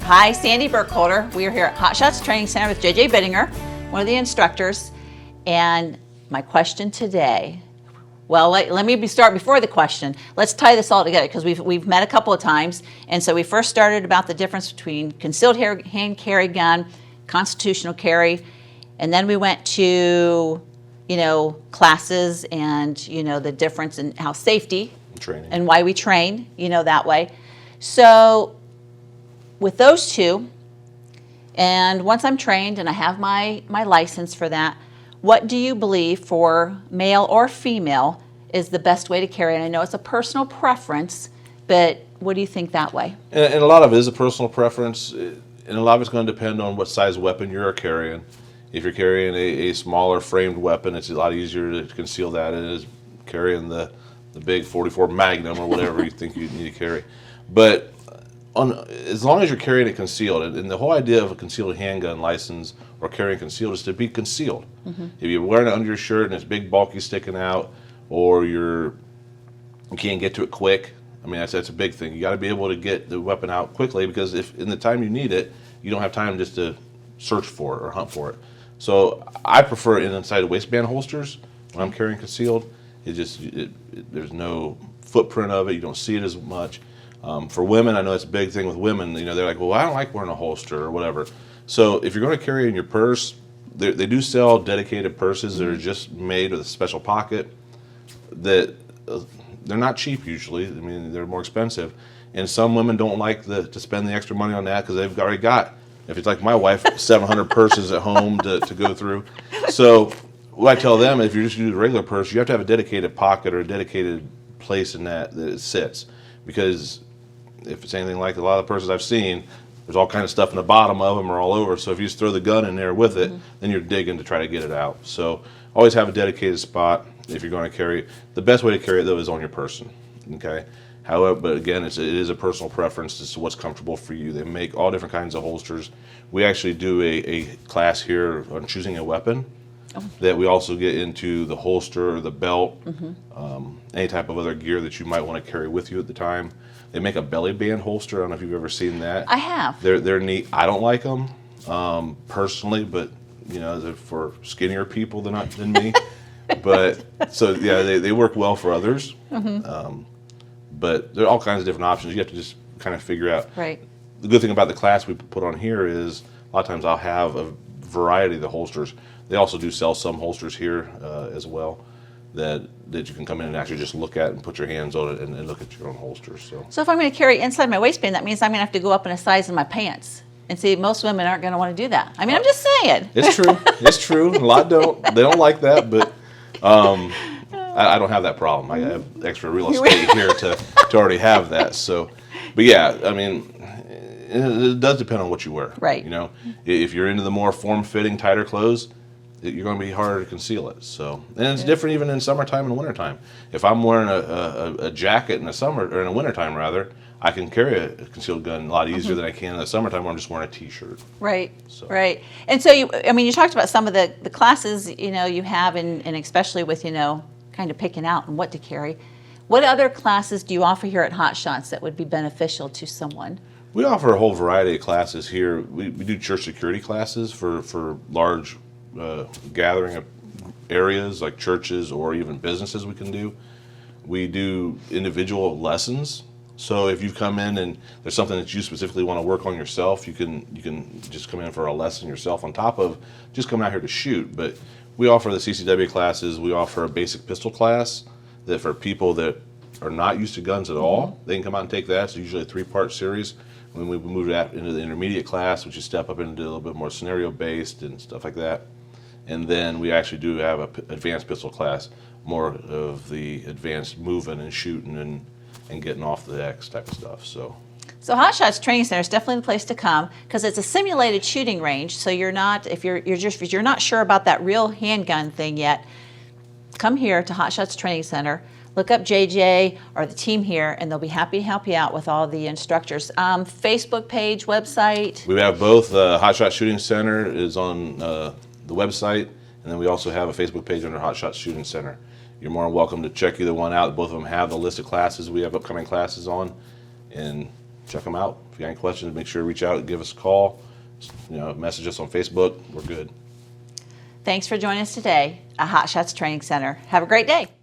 Hi, Sandy Burkholder. We are here at Hot Shots Training Center with JJ Bittinger, one of the instructors. And my question today, well, let me start before the question. Let's tie this all together because we've met a couple of times. And so we first started about the difference between concealed hand carry gun, constitutional carry, and then we went to, classes and, the difference in how safety Training. and why we train, that way. So with those two, and once I'm trained and I have my license for that, what do you believe for male or female is the best way to carry? And I know it's a personal preference, but what do you think that way? And a lot of it is a personal preference, and a lot of it's going to depend on what size weapon you're carrying. If you're carrying a smaller framed weapon, it's a lot easier to conceal that than it is carrying the big 44 Magnum or whatever you think you need to carry. But as long as you're carrying it concealed, and the whole idea of a concealed handgun license or carrying concealed is to be concealed. Mm-hmm. If you're wearing it under your shirt and it's big, bulky, sticking out, or you can't get to it quick, I mean, that's a big thing. You got to be able to get the weapon out quickly, because if in the time you need it, you don't have time just to search for it or hunt for it. So I prefer it inside of waistband holsters when I'm carrying concealed. There's no footprint of it. You don't see it as much. For women, I know it's a big thing with women. They're like, well, I don't like wearing a holster or whatever. So if you're going to carry it in your purse, they do sell dedicated purses that are just made with a special pocket. That they're not cheap usually. I mean, they're more expensive. And some women don't like to spend the extra money on that because they've already got, if it's like my wife, 700 purses at home to go through. So what I tell them, if you're just using a regular purse, you have to have a dedicated pocket or a dedicated place in that it sits. Because if it's anything like a lot of the purses I've seen, there's all kind of stuff in the bottom of them or all over. So if you just throw the gun in there with it, then you're digging to try to get it out. So always have a dedicated spot if you're going to carry it. The best way to carry it, though, is on your person. Okay. However, but again, it is a personal preference as to what's comfortable for you. They make all different kinds of holsters. We actually do a class here on choosing a weapon. That we also get into the holster or the belt, any type of other gear that you might want to carry with you at the time. They make a belly band holster. I don't know if you've ever seen that. I have. They're neat. I don't like them personally, but they're for skinnier people than me. But so yeah, they work well for others. But there are all kinds of different options. You have to just kind of figure out. Right. The good thing about the class we put on here is a lot of times I'll have a variety of the holsters. They also do sell some holsters here as well that you can come in and actually just look at and put your hands on it and look at your own holsters. So if I'm going to carry inside my waistband, that means I'm going to have to go up in a size in my pants. And see, most women aren't going to want to do that. I mean, I'm just saying. It's true. It's true. A lot don't. They don't like that, but I don't have that problem. I have extra real estate here to already have that. So, but yeah, I mean, it does depend on what you wear. Right. If you're into the more form-fitting, tighter clothes, you're going to be harder to conceal it. So, and it's different even in summertime and wintertime. If I'm wearing a jacket in the summer, or in the wintertime rather, I can carry a concealed gun a lot easier than I can in the summertime where I'm just wearing a t-shirt. Right. Right. And so you talked about some of the classes you have, and especially with kind of picking out and what to carry. What other classes do you offer here at Hot Shots that would be beneficial to someone? We offer a whole variety of classes here. We do church security classes for large gathering areas like churches or even businesses we can do. We do individual lessons. So if you've come in and there's something that you specifically want to work on yourself, you can just come in for a lesson yourself on top of just coming out here to shoot. But we offer the CCW classes. We offer a basic pistol class that for people that are not used to guns at all, they can come out and take that. It's usually a 3-part series. When we move that into the intermediate class, which is step up into a little bit more scenario-based and stuff like that. And then we actually do have an advanced pistol class, more of the advanced moving and shooting and getting off the X type of stuff. So Hot Shots Training Center is definitely the place to come because it's a simulated shooting range. So you're not, if you're not sure about that real handgun thing yet, come here to Hot Shots Training Center. Look up JJ or the team here, and they'll be happy to help you out with all the instructors. Facebook page, website. We have both. Hot Shot Shooting Center is on the website, and then we also have a Facebook page under Hot Shot Shooting Center. You're more than welcome to check either one out. Both of them have the list of classes we have upcoming classes on, and check them out. If you got any questions, make sure to reach out and give us a call. Message us on Facebook. We're good. Thanks for joining us today at Hot Shots Training Center. Have a great day.